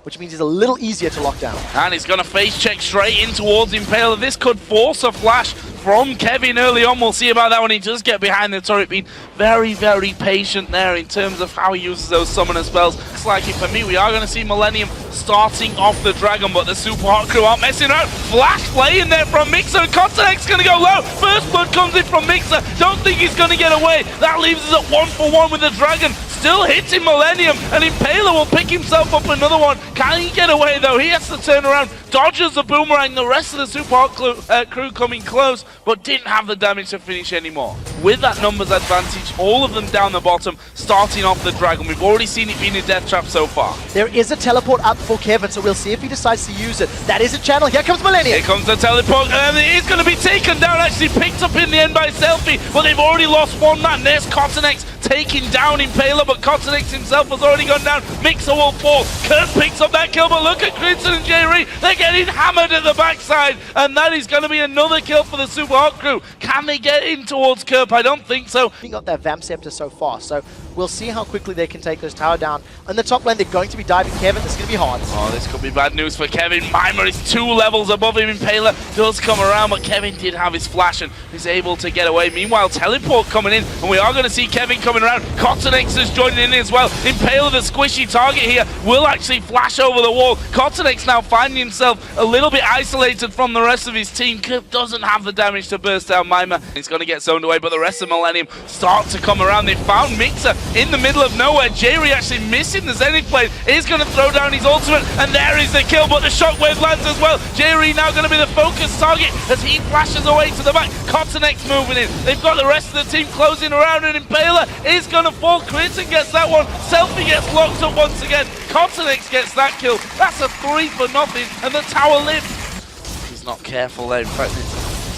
which means he's a little easier to lock down. And he's going to face check straight in towards Impaler. This could force a flash from Kevin early on. We'll see about that when he does get behind the turret, being very, very patient there in terms of how he uses those summoner spells. Looks like it for me. We are going to see Millenium starting off the Dragon, but the Super Hot crew aren't messing around. Flash play in there from Mixer, and Kotanek's going to go low. First blood comes in from Mixer. Don't think he's going to get away. That leaves us at 1-for-1 with the Dragon. Still hitting Millenium, and Impaler will pick himself up another one. Can he get away though? He has to turn around, dodges the boomerang. The rest of the Super Hot crew coming close, but didn't have the damage to finish anymore. With that numbers advantage, all of them down the bottom, starting off the Dragon. We've already seen it being a death trap so far. There is a teleport up for Kevin, so we'll see if he decides to use it. That is a channel. Here comes Millenium. Here comes the teleport, and it is going to be taken down, actually picked up in the end by Selfie, but they've already lost one man. There's Kotanex taking down Impaler, but Kotanex himself has already gone down. Mixer will fall. Kurt picks up that kill, but look at Crimson and Jerry. They're getting hammered at the backside, and that is going to be another kill for the Super Hot crew. Can they get in towards Kerp? I don't think so. He got that Vamp Scepter so far, so we'll see how quickly they can take this tower down. In the top lane, they're going to be diving Kevin. This is going to be hard. Oh, this could be bad news for Kevin. Mimer is 2 levels above him. Impaler does come around, but Kevin did have his flash and is able to get away. Meanwhile, teleport coming in, and we are going to see Kevin coming around. Kotanex is joining in as well. Impaler, the squishy target here, will actually flash over the wall. Kotanex now finding himself a little bit isolated from the rest of his team. Kerp doesn't have the damage to burst down Mimer. He's going to get zoned away, but the rest of Millenium start to come around. They found Mixer in the middle of nowhere. Jerry actually missing the Zenith blade. Is going to throw down his ultimate, and there is the kill, but the shockwave lands as well. Jerry now going to be the focus target as he flashes away to the back. Kotanex moving in. They've got the rest of the team closing around, and Impaler is going to fall. Clinton gets that one. Selfie gets locked up once again. Kotanex gets that kill. That's a 3-for-0, and the tower lives. He's not careful there. In fact,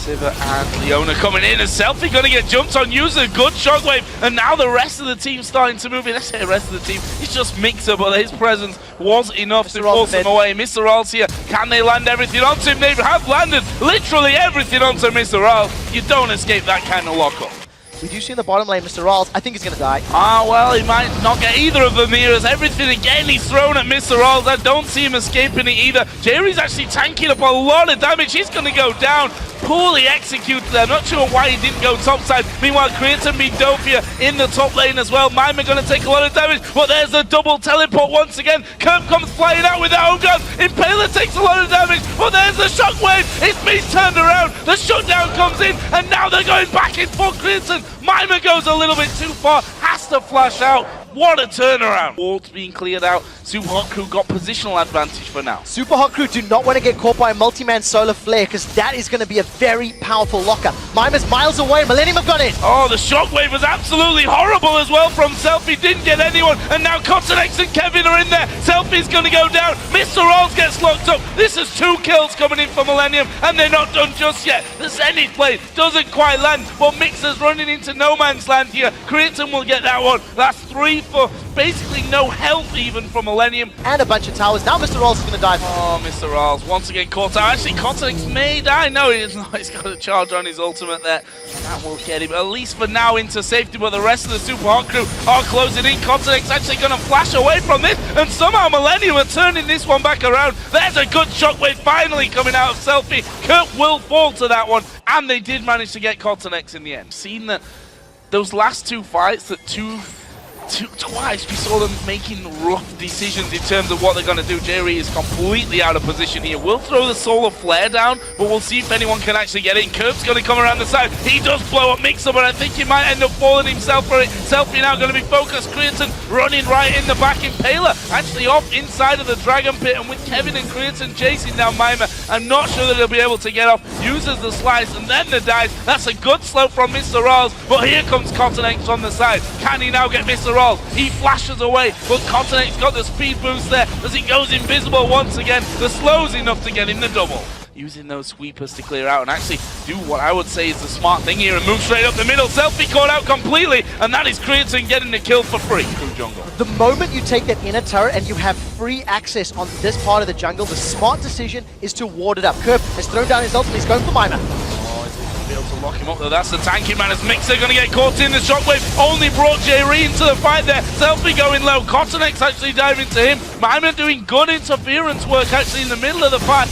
Siva and Leona coming in, and Selfie going to get jumped on, using a good shockwave, and now the rest of the team starting to move in. Let's say the rest of the team, it's just Mixer, but his presence was enough to force him away. Mr. Ral's here. Can they land everything onto him? They have landed literally everything onto Mr. Ral. You don't escape that kind of lockup. We do see in the bottom lane, Mr. Rawls. I think he's going to die. Ah, well, he might not get either of them here, as everything again he's thrown at Mr. Rawls. I don't see him escaping it either. Jerry's actually tanking up a lot of damage. He's going to go down. Poorly executed there. Not sure why he didn't go topside. Meanwhile, Creighton beat Dofia in the top lane as well. Mimer going to take a lot of damage, but there's the double teleport once again. Kerp comes flying out with the home gun. Impaler takes a lot of damage, but there's the shockwave. It's been turned around. The shutdown comes in, and now they're going back in for Creighton. Mimer goes a little bit too far, has to flash out. What a turnaround. Walls being cleared out. Super Hot crew got positional advantage for now. Super Hot crew do not want to get caught by a multi-man solar flare, because that is going to be a very powerful locker. Mimer's miles away. Millenium have gone in. Oh, the shockwave was absolutely horrible as well from Selfie. Didn't get anyone, and now Kotanex and Kevin are in there. Selfie's going to go down. Mr. Rolls gets locked up. This is 2 kills coming in for Millenium, and they're not done just yet. The Zenith blade doesn't quite land, but Mixer's running into no man's land here. Creighton will get that one. That's 3 for basically no health even from Millenium. And a bunch of towers. Now Mr. Rawls is going to die. Oh, Mr. Rawls once again caught out. Actually, Kotanex may die. No, he is not. He's got a charge on his ultimate there. That will get him, at least for now, into safety, but the rest of the Super Hot crew are closing in. Kotanex actually going to flash away from this, and somehow Millenium are turning this one back around. There's a good shockwave finally coming out of Selfie. Kurt will fall to that one, and they did manage to get Kotanex in the end. Seen that those last 2 fights, that twice we saw them making rough decisions in terms of what they're going to do. Jerry is completely out of position here. We'll throw the solar flare down, but we'll see if anyone can actually get in. Kerp's going to come around the side. He does blow up Mixer, but I think he might end up falling himself for it. Selfie now going to be focused. Creighton running right in the back. Impaler actually off inside of the Dragon Pit, and with Kevin and Creighton chasing down Mimer, I'm not sure that he'll be able to get off. Uses the slice and then the dive. That's a good slow from Mr. Rawls, but here comes Kotanex on the side. Can he now get Mr. Rawls? He flashes away, but Kotanex got the speed boost there as he goes invisible once again. The slow's enough to get him the double. Using those sweepers to clear out and actually do what I would say is the smart thing here and move straight up the middle. Selfie caught out completely, and that is Creighton getting the kill for free through jungle. The moment you take that inner turret and you have free access on this part of the jungle, the smart decision is to ward it up. Kerp has thrown down his ultimate. He's going for Mimer. Oh, is he going to be able to lock him up though. That's the tanky man as Mixer gonna get caught in the shockwave. Only brought J-Ree into the fight there. Selfie going low. Cottonex actually diving to him. Mima doing good interference work actually in the middle of the fight.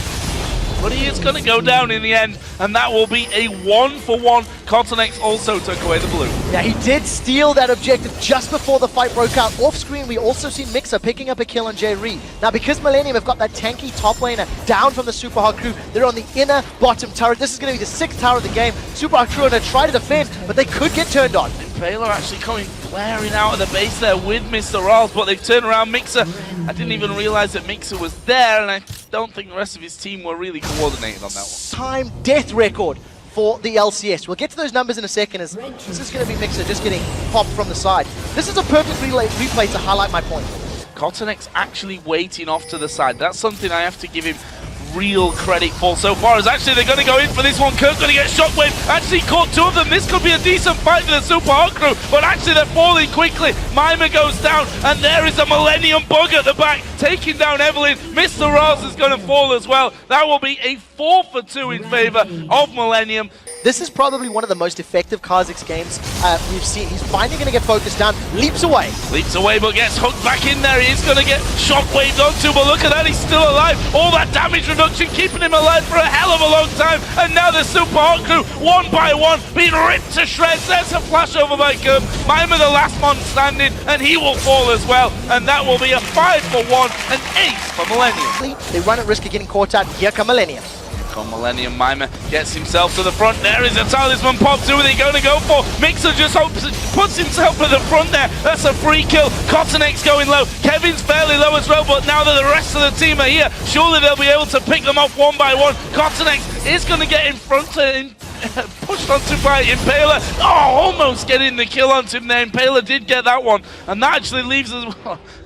But he is going to go down in the end, and that will be a 1-for-1. Cottonex also took away the blue. Yeah, he did steal that objective just before the fight broke out. Off screen, we also see Mixer picking up a kill on J-Ree. Now, because Millenium have got that tanky top laner down from the Super Hard crew, they're on the inner bottom turret. This is going to be the 6th tower of the game. Super Hard crew are going to try to defend, but they could get turned on. Baylor actually coming flaring out of the base there with Mr. Rawls, but they've turned around Mixer. I didn't even realize that Mixer was there, and I don't think the rest of his team were really coordinated on that one. Time death record for the LCS. We'll get to those numbers in a second, as this is going to be Mixer just getting popped from the side. This is a perfect replay to highlight my point. Cottonex actually waiting off to the side. That's something I have to give him real credit for so far, as actually they're going to go in for this one. Kirk's going to get Shockwave, actually caught 2 of them. This could be a decent fight for the Super Hot crew, but actually they're falling quickly. Mima goes down, and there is a Millennium bug at the back, taking down Evelyn. Mr. Ross is going to fall as well. That will be a 4-for-2 in favor of Millennium. This is probably one of the most effective Kha'Zix games we've seen. He's finally going to get focused down, leaps away. Leaps away, but gets hooked back in there. He is going to get shockwaved onto, but look at that, he's still alive. All that damage reduction keeping him alive for a hell of a long time. And now the Super Hot crew, one by one, being ripped to shreds. There's a flash over by Kerb. Mima the last man standing, and he will fall as well. And that will be a 5-for-1, an ace for Millennium. They run at risk of getting caught out. Here come Millennium. Millennium, Mima gets himself to the front. There is a talisman pop. Who are they going to go for? Mixer just puts himself at the front there. That's a free kill. Cottonex going low. Kevin's fairly low as well, but now that the rest of the team are here, surely they'll be able to pick them off one by one. Cottonex is going to get in front of him. Pushed onto by Impaler. Oh, almost getting the kill onto him there. Impaler did get that one, and that actually leaves us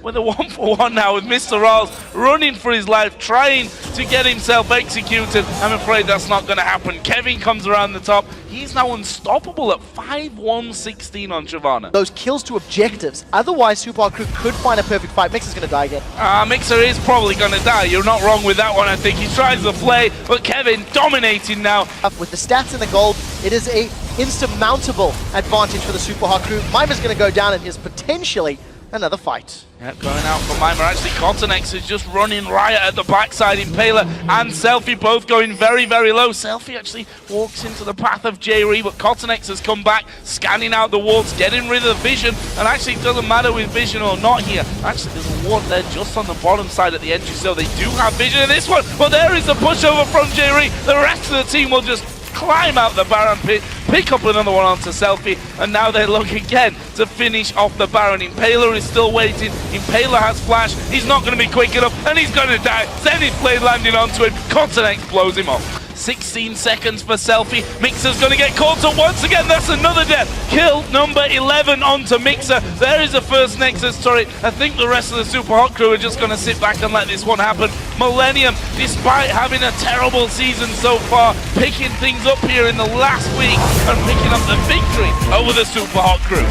with a 1-for-1 now, with Mr. Rawls running for his life, trying to get himself executed. I'm afraid that's not going to happen. Kevin comes around the top. He's now unstoppable at 5-1-16 on Shyvana. Those kills to objectives. Otherwise, Super Hot crew could find a perfect fight. Mixer's going to die again. Mixer is probably going to die. You're not wrong with that one, I think. He tries the play, but Kevin dominating now. With the stats and the gold, it is a insurmountable advantage for the Super Hot crew. Mima's going to go down, and here's potentially another fight. Yep, going out for Mima. Actually, Cottonex is just running riot at the backside. Impaler and Selfie both going very, very low. Selfie actually walks into the path of J-Ree, but Cottonex has come back, scanning out the wards, getting rid of the vision. And actually, it doesn't matter with vision or not here. Actually, there's a ward there just on the bottom side at the entry, so they do have vision in this one. But there is a pushover from J-Ree. The rest of the team will just climb out the Baron pit, pick up another one onto Selfie, and now they look again to finish off the Baron. Impaler is still waiting. Impaler has flash. He's not going to be quick enough, and he's going to die. Zenith blade landing onto him. Cottonex blows him off. 16 seconds for Selfie. Mixer's going to get caught up once again. That's another death. Kill number 11 onto Mixer. There is the first Nexus turret. I think the rest of the Super Hot crew are just going to sit back and let this one happen. Millennium, despite having a terrible season so far, picking things up here in the last week and picking up the victory over the Super Hot crew.